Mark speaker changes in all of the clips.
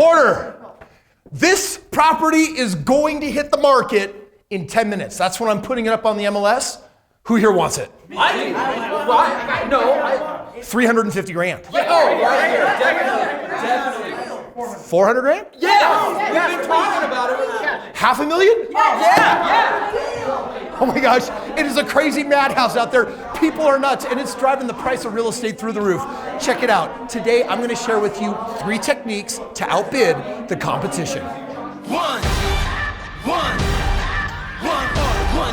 Speaker 1: Order. This property is going to hit the market in 10 minutes. That's when I'm putting it up on the MLS. Who here wants it?
Speaker 2: I do.
Speaker 1: 350 grand.
Speaker 2: Yeah, right here. Definitely.
Speaker 1: 400 grand?
Speaker 2: Yeah. We've been talking about it.
Speaker 1: $500,000?
Speaker 2: Yeah.
Speaker 1: Oh my gosh, it is a crazy madhouse out there. People are nuts, and it's driving the price of real estate through the roof. Check it out. Today, I'm gonna share with you 3 techniques to outbid the competition.
Speaker 3: One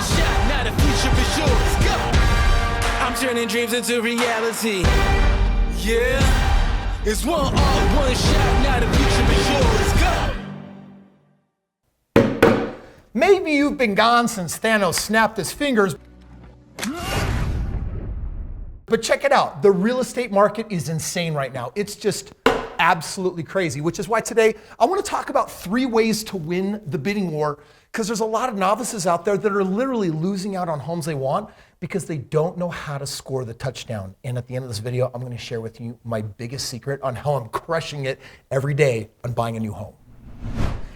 Speaker 3: shot, now the future is yours. Go! I'm turning dreams into reality. Yeah, it's one shot, now the future is yours. Go!
Speaker 1: Maybe you've been gone since Thanos snapped his fingers. But check it out. The real estate market is insane right now. It's just absolutely crazy, which is why today I want to talk about 3 ways to win the bidding war, because there's a lot of novices out there that are literally losing out on homes they want because they don't know how to score the touchdown. And at the end of this video, I'm going to share with you my biggest secret on how I'm crushing it every day on buying a new home.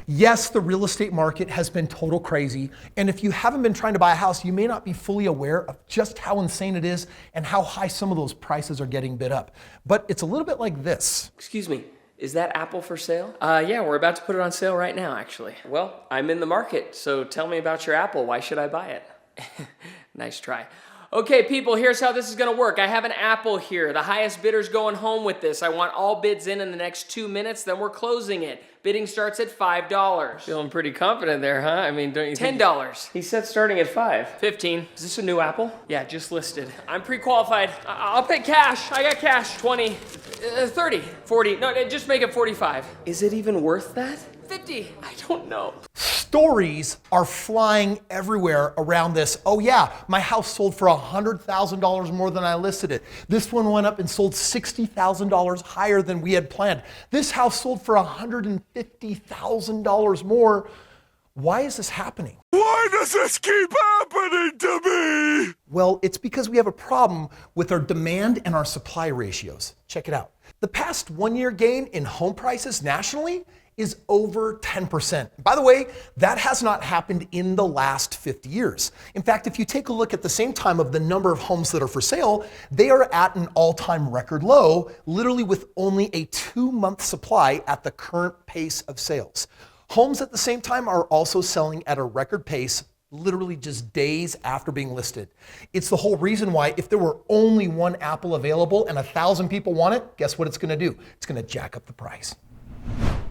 Speaker 1: Yes, the real estate market has been total crazy. And if you haven't been trying to buy a house, you may not be fully aware of just how insane it is and how high some of those prices are getting bid up. But it's a little bit like this.
Speaker 4: Excuse me, is that apple for sale? Yeah, we're about to put it on sale right now, actually. Well, I'm in the market, so tell me about your apple. Why should I buy it? Nice try. Okay, people, here's how this is gonna work. I have an apple here. The highest bidder's going home with this. I want all bids in the next 2 minutes, then we're closing it. Bidding starts at $5.
Speaker 5: Feeling pretty confident there, huh? I mean, don't you think?
Speaker 4: $10.
Speaker 5: He said starting at 5.
Speaker 4: 15. Is this a new apple? Yeah, just listed. I'm pre-qualified. I'll pay cash. I got cash. 20, 30, 40. No, just make it 45.
Speaker 5: Is it even worth that?
Speaker 4: 50. I don't know.
Speaker 1: Stories are flying everywhere around this. Oh yeah, my house sold for $100,000 more than I listed it. This one went up and sold $60,000 higher than we had planned. This house sold for $150,000 more. Why is this happening?
Speaker 3: Why does this keep happening to me?
Speaker 1: Well, it's because we have a problem with our demand and our supply ratios. Check it out. The past 1-year gain in home prices nationally is over 10%. By the way, that has not happened in the last 50 years. In fact, if you take a look at the same time of the number of homes that are for sale, they are at an all-time record low, literally with only a 2-month supply at the current pace of sales. Homes at the same time are also selling at a record pace, literally just days after being listed. It's the whole reason why if there were only one apple available and 1,000 people want it, guess what it's gonna do? It's gonna jack up the price.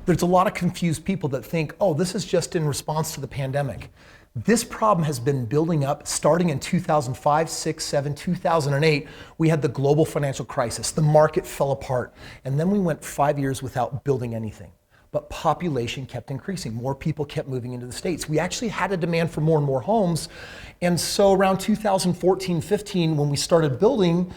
Speaker 1: There's a lot of confused people that think, oh, this is just in response to the pandemic. This problem has been building up starting in 2005, 6, 7, 2008. We had the global financial crisis. The market fell apart. And then we went 5 years without building anything. But population kept increasing. More people kept moving into the States. We actually had a demand for more and more homes. And so around 2014, 15, when we started building,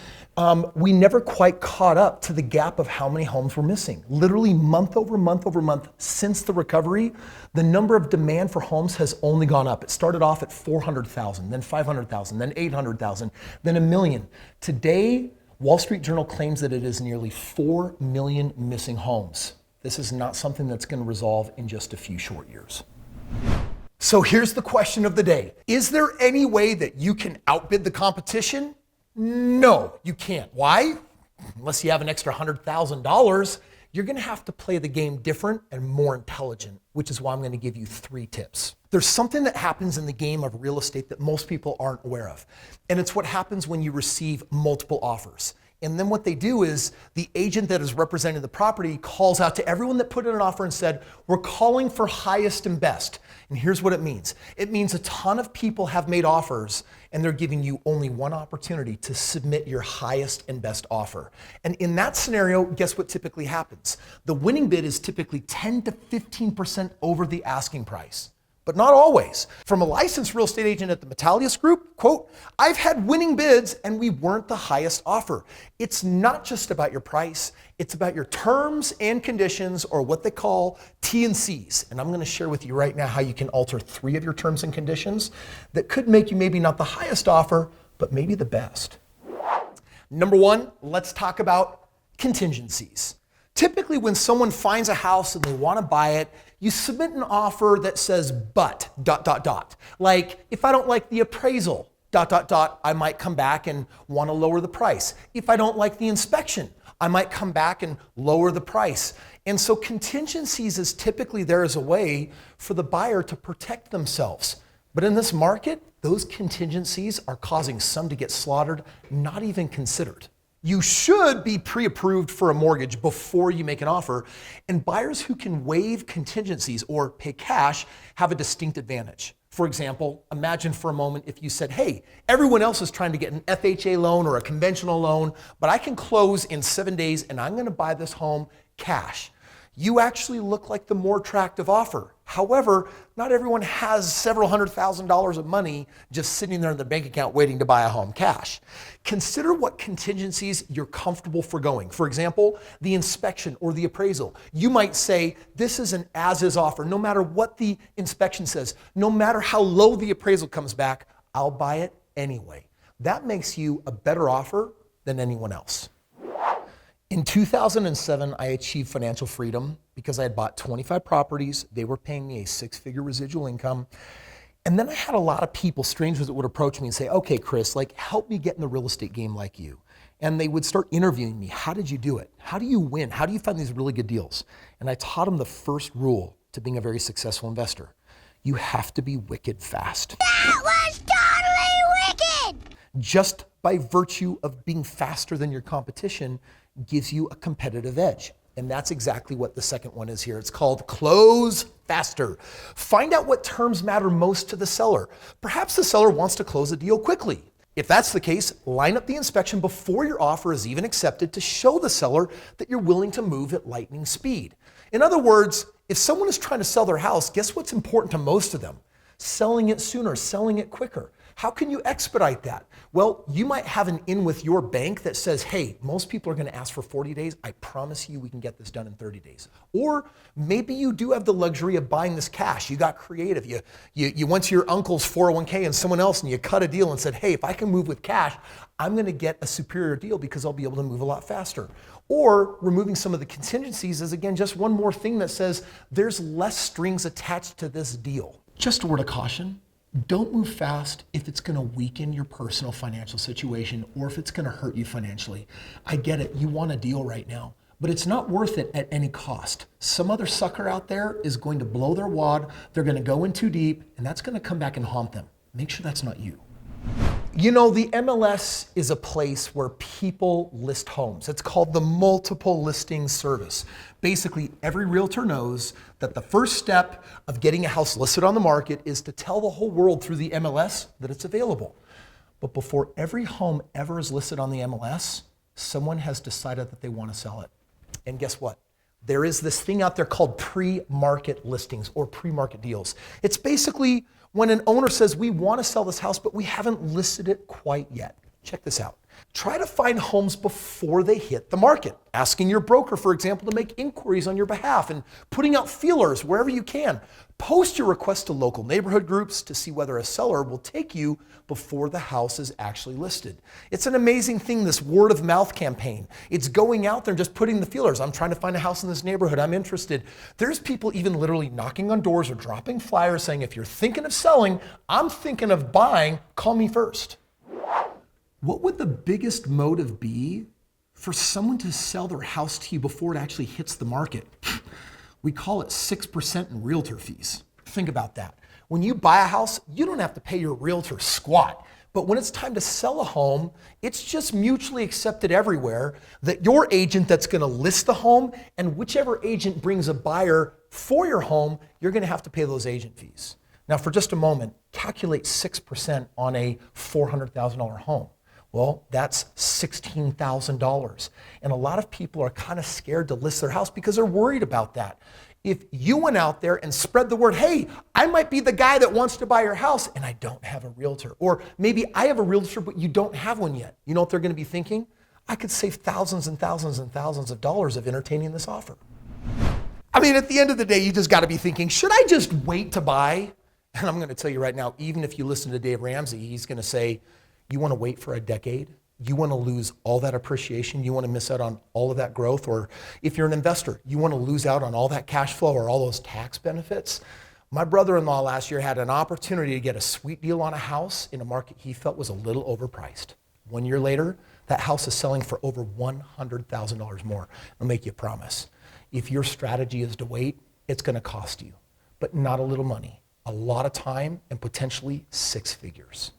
Speaker 1: we never quite caught up to the gap of how many homes were missing. Literally month over month over month since the recovery, the number of demand for homes has only gone up. It started off at 400,000, then 500,000, then 800,000, then 1 million. Today, Wall Street Journal claims that it is nearly 4 million missing homes. This is not something that's going to resolve in just a few short years. So here's the question of the day. Is there any way that you can outbid the competition? No, you can't. Why? Unless you have an extra $100,000, you're going to have to play the game different and more intelligent, which is why I'm going to give you 3 tips. There's something that happens in the game of real estate that most people aren't aware of. And it's what happens when you receive multiple offers. And then what they do is the agent that is representing the property calls out to everyone that put in an offer and said, we're calling for highest and best. And here's what it means. It means a ton of people have made offers and they're giving you only one opportunity to submit your highest and best offer. And in that scenario, guess what typically happens? The winning bid is typically 10 to 15% over the asking price. But not always. From a licensed real estate agent at the Metalius Group, quote, I've had winning bids and we weren't the highest offer. It's not just about your price, it's about your terms and conditions, or what they call T&Cs. And I'm gonna share with you right now how you can alter 3 of your terms and conditions that could make you maybe not the highest offer, but maybe the best. Number 1, let's talk about contingencies. Typically, when someone finds a house and they want to buy it, you submit an offer that says, but, ... Like, if I don't like the appraisal, ... I might come back and want to lower the price. If I don't like the inspection, I might come back and lower the price. And so contingencies is typically there as a way for the buyer to protect themselves. But in this market, those contingencies are causing some to get slaughtered, not even considered. You should be pre-approved for a mortgage before you make an offer, and buyers who can waive contingencies or pay cash have a distinct advantage. For example, imagine for a moment if you said, hey, everyone else is trying to get an FHA loan or a conventional loan, but I can close in 7 days and I'm gonna buy this home cash. You actually look like the more attractive offer. However, not everyone has several $100,000 of money just sitting there in the bank account waiting to buy a home cash. Consider what contingencies you're comfortable foregoing. For example, the inspection or the appraisal. You might say, this is an as-is offer. No matter what the inspection says, no matter how low the appraisal comes back, I'll buy it anyway. That makes you a better offer than anyone else. In 2007, I achieved financial freedom because I had bought 25 properties. They were paying me a 6-figure residual income. And then I had a lot of people, strangers that would approach me and say, okay, Kris, like help me get in the real estate game like you. And they would start interviewing me. How did you do it? How do you win? How do you find these really good deals? And I taught them the first rule to being a very successful investor. You have to be wicked fast.
Speaker 6: That was totally wicked!
Speaker 1: Just by virtue of being faster than your competition gives you a competitive edge. And that's exactly what the second one is here. It's called close faster. Find out what terms matter most to the seller. Perhaps the seller wants to close a deal quickly. If that's the case, line up the inspection before your offer is even accepted to show the seller that you're willing to move at lightning speed. In other words, if someone is trying to sell their house, guess what's important to most of them? Selling it sooner, selling it quicker. How can you expedite that? Well, you might have an in with your bank that says, hey, most people are going to ask for 40 days. I promise you we can get this done in 30 days. Or maybe you do have the luxury of buying this cash. You got creative. You went to your uncle's 401k and someone else and you cut a deal and said, hey, if I can move with cash, I'm going to get a superior deal because I'll be able to move a lot faster. Or removing some of the contingencies is, again, just one more thing that says there's less strings attached to this deal. Just a word of caution. Don't move fast if it's going to weaken your personal financial situation or if it's going to hurt you financially. I get it. You want a deal right now, but it's not worth it at any cost. Some other sucker out there is going to blow their wad. They're going to go in too deep, and that's going to come back and haunt them. Make sure that's not you. You know, the MLS is a place where people list homes. It's called the multiple listing service. Basically, every realtor knows that the first step of getting a house listed on the market is to tell the whole world through the MLS that it's available. But before every home ever is listed on the MLS, someone has decided that they want to sell it. And guess what? There is this thing out there called pre-market listings or pre-market deals. It's basically when an owner says, we want to sell this house, but we haven't listed it quite yet. Check this out. Try to find homes before they hit the market. Asking your broker, for example, to make inquiries on your behalf and putting out feelers wherever you can. Post your request to local neighborhood groups to see whether a seller will take you before the house is actually listed. It's an amazing thing, this word of mouth campaign. It's going out there and just putting the feelers. I'm trying to find a house in this neighborhood. I'm interested. There's people even literally knocking on doors or dropping flyers saying, if you're thinking of selling, I'm thinking of buying, call me first. What would the biggest motive be for someone to sell their house to you before it actually hits the market? We call it 6% in realtor fees. Think about that. When you buy a house, you don't have to pay your realtor squat. But when it's time to sell a home, it's just mutually accepted everywhere that your agent that's going to list the home and whichever agent brings a buyer for your home, you're going to have to pay those agent fees. Now, for just a moment, calculate 6% on a $400,000 home. Well, that's $16,000. And a lot of people are kind of scared to list their house because they're worried about that. If you went out there and spread the word, hey, I might be the guy that wants to buy your house and I don't have a realtor. Or maybe I have a realtor, but you don't have one yet. You know what they're going to be thinking? I could save thousands and thousands and thousands of dollars of entertaining this offer. I mean, at the end of the day, you just got to be thinking, should I just wait to buy? And I'm going to tell you right now, even if you listen to Dave Ramsey, he's going to say, you want to wait for a decade You want to lose all that appreciation? You want to miss out on all of that growth? Or if you're an investor, you want to lose out on all that cash flow or all those tax benefits? My brother-in-law last year had an opportunity to get a sweet deal on a house in a market he felt was a little overpriced. 1 year later, that house is selling for over $100,000 more. I'll make you a promise. If your strategy is to wait, it's going to cost you, but not a little money, a lot of time, and potentially 6 figures.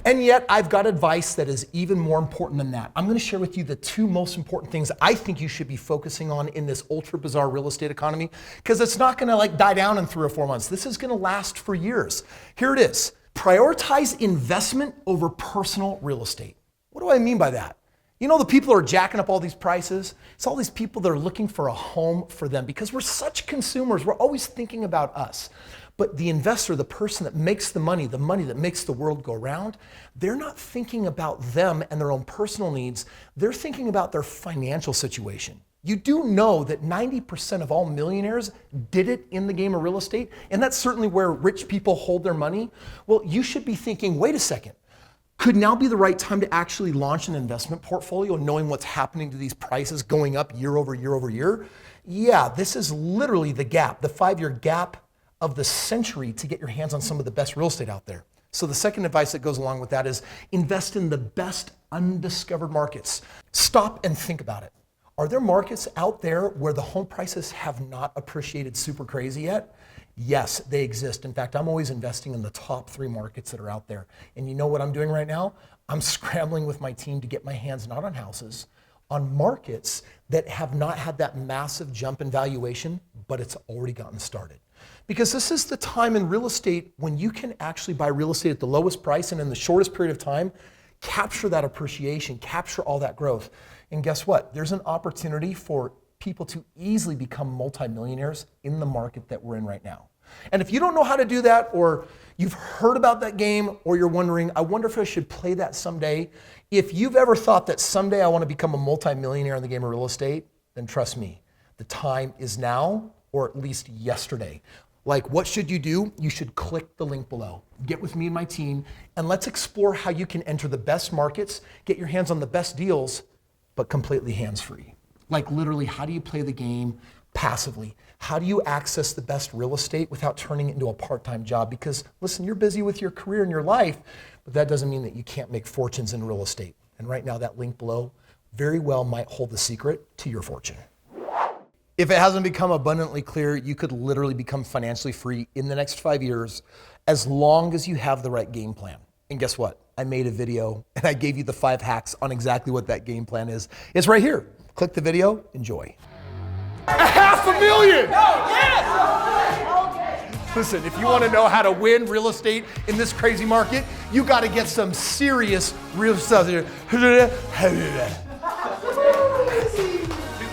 Speaker 1: And yet, I've got advice that is even more important than that. I'm going to share with you the 2 most important things I think you should be focusing on in this ultra bizarre real estate economy, because it's not going to die down in 3 or 4 months. This is going to last for years. Here it is. Prioritize investment over personal real estate. What do I mean by that? You know, the people who are jacking up all these prices, it's all these people that are looking for a home for them because we're such consumers. We're always thinking about us. But the investor, the person that makes the money that makes the world go round, they're not thinking about them and their own personal needs. They're thinking about their financial situation. You do know that 90% of all millionaires did it in the game of real estate, and that's certainly where rich people hold their money. Well, you should be thinking, wait a second. Could now be the right time to actually launch an investment portfolio knowing what's happening to these prices going up year over year over year? Yeah, this is literally the gap, the 5-year gap of the century to get your hands on some of the best real estate out there. So the second advice that goes along with that is invest in the best undiscovered markets. Stop and think about it. Are there markets out there where the home prices have not appreciated super crazy yet? Yes, they exist. In fact, I'm always investing in the top 3 markets that are out there. And you know what I'm doing right now? I'm scrambling with my team to get my hands not on houses, on markets that have not had that massive jump in valuation, but it's already gotten started. Because this is the time in real estate when you can actually buy real estate at the lowest price and in the shortest period of time, capture that appreciation, capture all that growth. And guess what? There's an opportunity for people to easily become multimillionaires in the market that we're in right now. And if you don't know how to do that, or you've heard about that game, or you're wondering, I wonder if I should play that someday. If you've ever thought that someday I want to become a multimillionaire in the game of real estate, then trust me, the time is now, or at least yesterday. Like, what should you do? You should click the link below. Get with me and my team, and let's explore how you can enter the best markets, get your hands on the best deals, but completely hands-free. Like literally, how do you play the game passively? How do you access the best real estate without turning it into a part-time job? Because listen, you're busy with your career and your life, but that doesn't mean that you can't make fortunes in real estate. And right now, that link below very well might hold the secret to your fortune. If it hasn't become abundantly clear, you could literally become financially free in the next 5 years as long as you have the right game plan. And guess what? I made a video and I gave you the 5 hacks on exactly what that game plan is. It's right here. Click the video, enjoy. $500,000! Yes! Listen, if you want to know how to win real estate in this crazy market, you got to get some serious real estate.